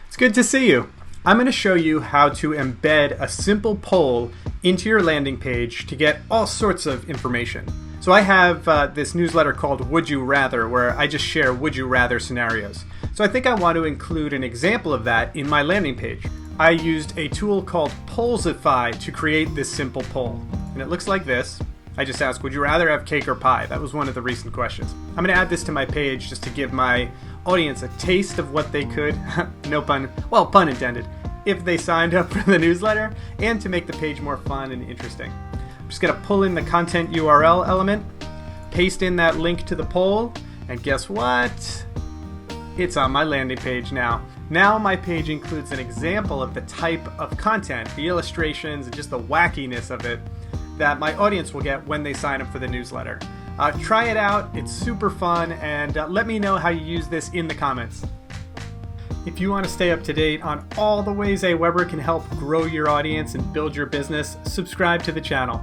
It's good to see you. I'm going to show you how to embed a simple poll into your landing page to get all sorts of information. So I have this newsletter called Would You Rather, where I just share would you rather scenarios. So I think I want to include an example of that in my landing page. I used a tool called Pollsify to create this simple poll. And it looks like this. I just asked, would you rather have cake or pie? That was one of the recent questions. I'm going to add this to my page just to give my audience a taste of what they could, no pun, well, pun intended, if they signed up for the newsletter, and to make the page more fun and interesting. I'm just going to pull in the content URL element, paste in that link to the poll, and guess what? It's on my landing page now. Now my page includes an example of the type of content, the illustrations, and just the wackiness of it that my audience will get when they sign up for the newsletter. Try it out, it's super fun, and let me know how you use this in the comments. If you want to stay up to date on all the ways Aweber can help grow your audience and build your business, subscribe to the channel.